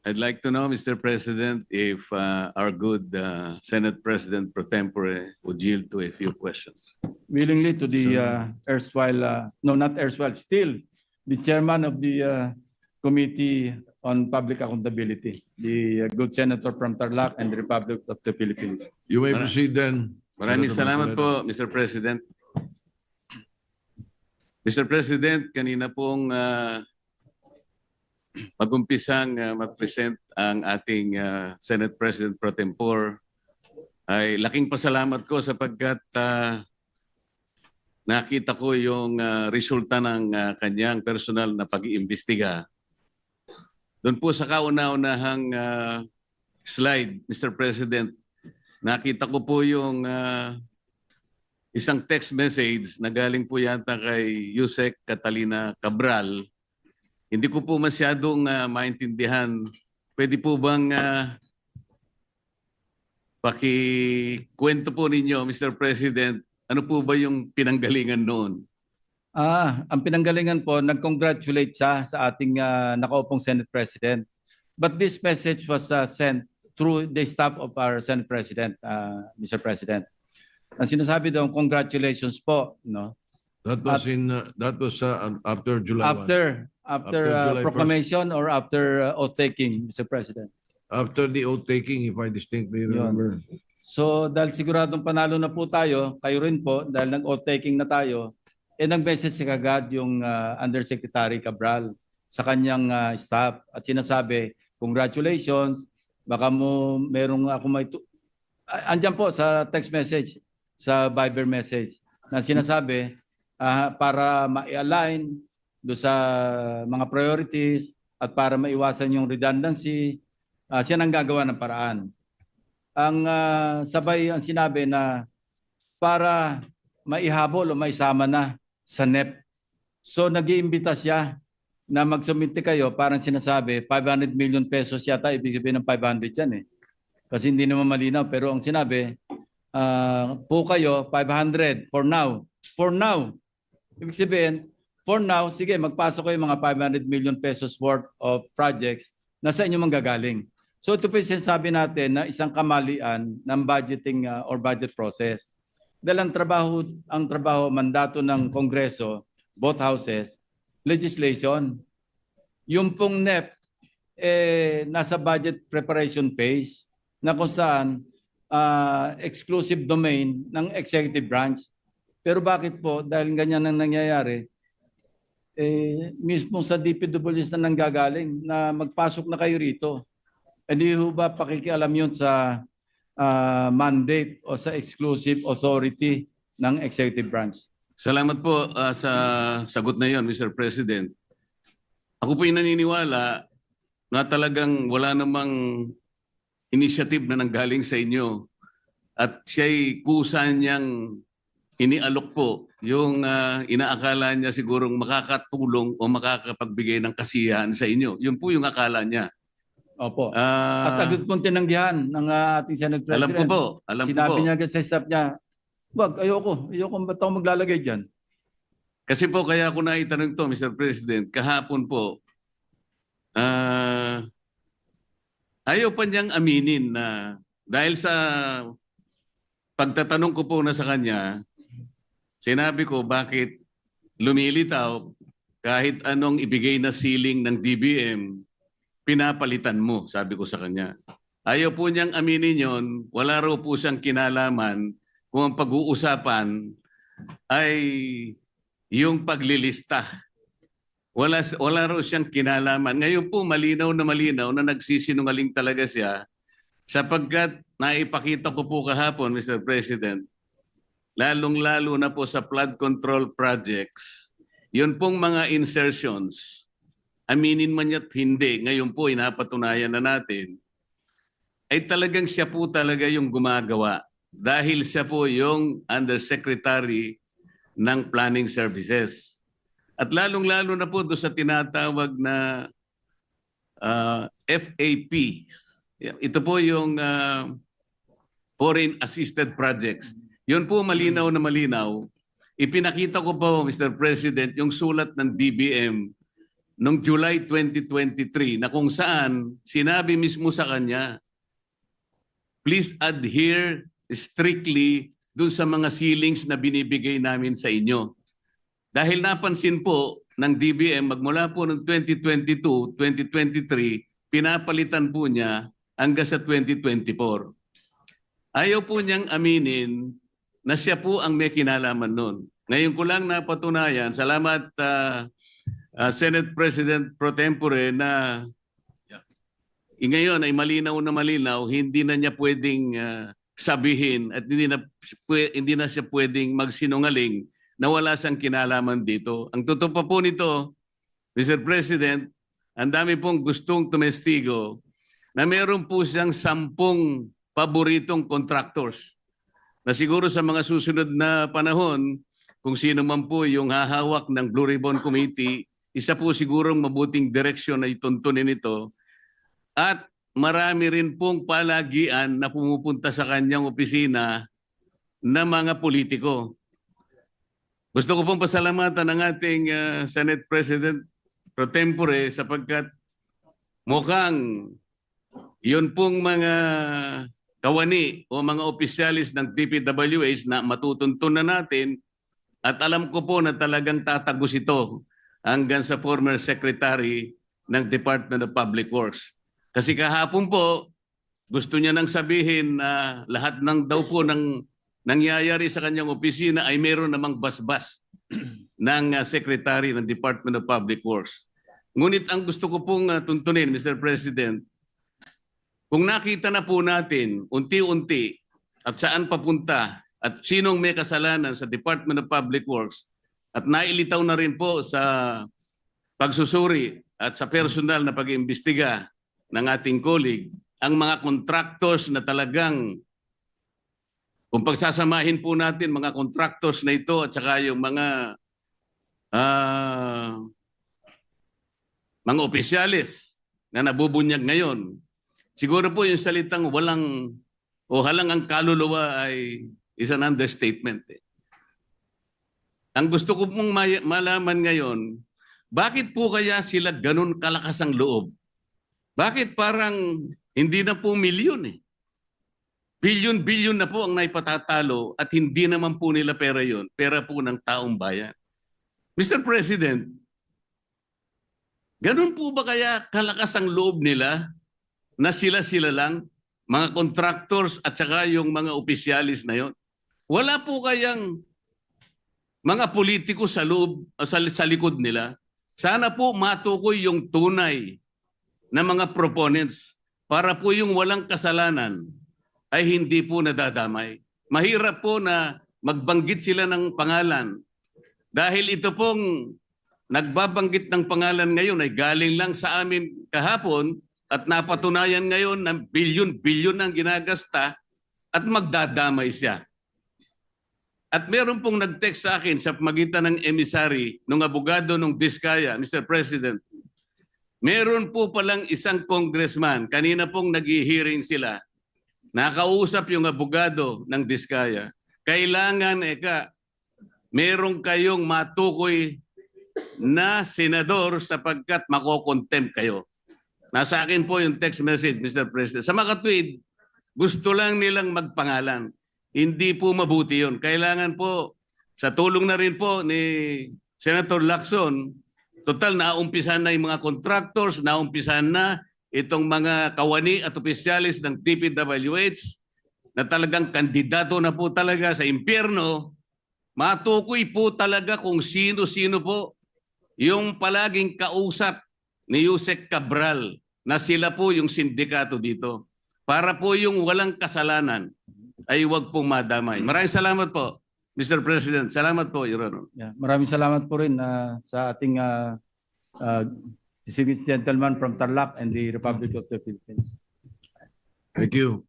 I'd like to know, Mr. President, if our good Senate President pro tempore would yield to a few questions. Willingly to the erstwhile, no, not erstwhile, still the chairman of the Committee on Public Accountability, the good senator from Tarlac and the Republic of the Philippines. You may proceed then. Maraming Senator salamat Marcoleta. po, Mr. President. Mr. President, kanina pong mag-umpisang mag-present ang ating Senate President pro tempore, ay laking pasalamat ko sapagkat nakita ko yung resulta ng kanyang personal na pag-iimbestiga. Doon po sa kauna-unahang slide, Mr. President, nakita ko po yung isang text message na galing po yata kay Yusek Catalina Cabral. Hindi ko po masyadong maintindihan. Pwede po bang pakikwento po ninyo, Mr. President, ano po ba yung pinanggalingan noon? Ang pinanggalingan po, nag-congratulate siya sa ating nakaupong Senate President. But this message was sent through the staff of our Senate President, Mr. President. Ang sinasabi doon, congratulations po, no? That was after July 1. After July proclamation 1st. Or after oath-taking, Mr. President? After the oath-taking, if I distinctly remember. So dahil siguradong panalo na po tayo, kayo rin po, dahil nag-oath-taking na tayo, nag-message si kagad yung Undersecretary Cabral sa kanyang staff at sinasabi, congratulations, baka mo merong ako may... Andyan po sa text message, sa Viber message, na sinasabi, para ma-align do sa mga priorities at para maiwasan yung redundancy, siya nang gagawa ng paraan. Ang sabay ang sinabi na para maihabol o maisama na sa NEP. So nag-iimbita siya na magsumite kayo, parang sinasabi 500 million pesos yata, ibig sabihin ng 500 yan eh. Kasi hindi naman malinaw, pero ang sinabi, po kayo 500 for now. For now. Ibig sabihin, for now, sige, magpasok kayo mga 500 million pesos worth of projects na sa inyo manggagaling. So ito po yung sinasabi natin na isang kamalian ng budgeting or budget process. Dahil ang trabaho, mandato ng Kongreso, both houses, legislation. Yung pong NEP, nasa budget preparation phase na kung saan exclusive domain ng executive branch. Pero bakit po, dahil ganyan ang nangyayari, mismo sa DPWs na nanggagaling na magpasok na kayo rito. Hindi ho ba pakikialam yun sa mandate o sa exclusive authority ng executive branch? Salamat po sa sagot na yon, Mr. President. Ako po yung naniniwala na talagang wala namang initiative na nanggaling sa inyo at siya'y kusa niyang inialok po yung inaakala niya sigurong makakatulong o makakapagbigay ng kasiyahan sa inyo. Yun po yung akala niya. Opo. At agad pong tinanggihan ng ating Senate President. Alam ko po. Sinabi niya agad sa staff niya, wag, ayoko ba't ako maglalagay dyan? Kasi po kaya ako naitanong to, Mr. President, kahapon po, ayaw pa niyang aminin na dahil sa pagtatanong ko po na sa kanya, sinabi ko bakit lumilitaw kahit anong ibigay na ceiling ng DBM, pinapalitan mo, sabi ko sa kanya. Ayaw po niyang aminin yon, wala raw po siyang kinalaman kung ang pag-uusapan ay yung paglilista. Wala raw siyang kinalaman. Ngayon po malinaw na nagsisinungaling talaga siya sapagkat naipakita ko po kahapon, Mr. President, lalong-lalo na po sa flood control projects, yun pong mga insertions, aminin man niya't hindi, ngayon po inapatunayan na natin, ay talagang siya po talaga yung gumagawa dahil siya po yung Undersecretary ng Planning Services. At lalong-lalo na po doon sa tinatawag na FAPs. Ito po yung Foreign Assisted Projects. Yun po malinaw na malinaw. Ipinakita ko po, Mr. President, yung sulat ng DBM noong July 2023 na kung saan sinabi mismo sa kanya, please adhere strictly dun sa mga ceilings na binibigay namin sa inyo. Dahil napansin po ng DBM magmula po noong 2022, 2023, pinapalitan po niya hanggang sa 2024. Ayaw po niyang aminin na siya po ang may kinalaman nun. Ngayon ko lang napatunayan, salamat Senate President Pro Tempore na ngayon ay malinaw na malinaw, hindi na niya pwedeng sabihin at hindi na siya pwedeng magsinungaling na wala siyang kinalaman dito. Ang totoo pa po nito, Mr. President, ang dami pong gustong tumestigo na meron po siyang 10 paboritong contractors na siguro sa mga susunod na panahon, kung sino man po yung hahawak ng Blue Ribbon Committee, isa po sigurong mabuting direksyon na ituntunin ito. At marami rin pong palagian na pumupunta sa kanyang opisina na mga politiko. Gusto ko pong pasalamatan ng ating Senate President Pro Tempore sapagkat mukhang yun pong mga kawani o mga opisyalis ng DPWH na matutuntun na natin at alam ko po na talagang tatagos ito hanggang sa former Secretary ng Department of Public Works. Kasi kahapon po, gusto niya nang sabihin na lahat ng daw po ng nangyayari sa kanyang opisina ay meron namang basbas ng Secretary ng Department of Public Works. Ngunit ang gusto ko pong tuntunin, Mr. President, kung nakita na po natin unti-unti at saan papunta at sinong may kasalanan sa Department of Public Works at nailitaw na rin po sa pagsusuri at sa personal na pag-iimbestiga ng ating colleague, ang mga contractors na talagang, kung pagsasamahin po natin mga contractors na ito at saka yung mga opisyalis na nabubunyag ngayon, siguro po yung salitang walang o halang ang kaluluwa ay is an understatement. Ang gusto ko pong malaman ngayon, bakit po kaya sila ganun kalakas ang loob? Bakit parang hindi na po milyon eh? Bilyon-bilyon na po ang naipatatalo at hindi naman po nila pera yon, pera po ng taong bayan. Mr. President, ganun po ba kaya kalakas ang loob nila na sila-sila lang, mga contractors at saka yung mga opisyalis na yon? Wala po kayang mga politiko sa loob, sa likod nila? Sana po matukoy yung tunay na mga proponents para po yung walang kasalanan ay hindi po nadadamay. Mahirap po na magbanggit sila ng pangalan dahil ito pong nagbabanggit ng pangalan ngayon ay galing lang sa amin kahapon at napatunayan ngayon na bilyon-bilyon ang ginagasta at magdadamay siya. At meron pong nag-text sa akin sa magitan ng emissary ng abogado ng Diskaya, Mr. President, meron po palang isang congressman, kanina pong nag-hearing sila, nakausap yung abogado ng Diskaya. Kailangan, meron kayong matukoy na senador sapagkat makokontempt kayo. Nasa akin po yung text message, Mr. President. Sa mga tweet, gusto lang nilang magpangalan. Hindi po mabuti yun. Kailangan po, sa tulong na rin po ni Senator Lacson, total naumpisan na yung mga contractors, naumpisan na itong mga kawani at opisyalis ng DPWH na talagang kandidato na po talaga sa impyerno, matukoy po talaga kung sino-sino po yung palaging kausap ni Yusek Cabral na sila po yung sindikato dito. Para po yung walang kasalanan ay huwag pong madamay. Maraming salamat po, Mr. President. Salamat po, Your Honor. Yeah, maraming salamat po rin sa ating distinguished gentleman from Tarlac and the Republic of the Philippines. Thank you.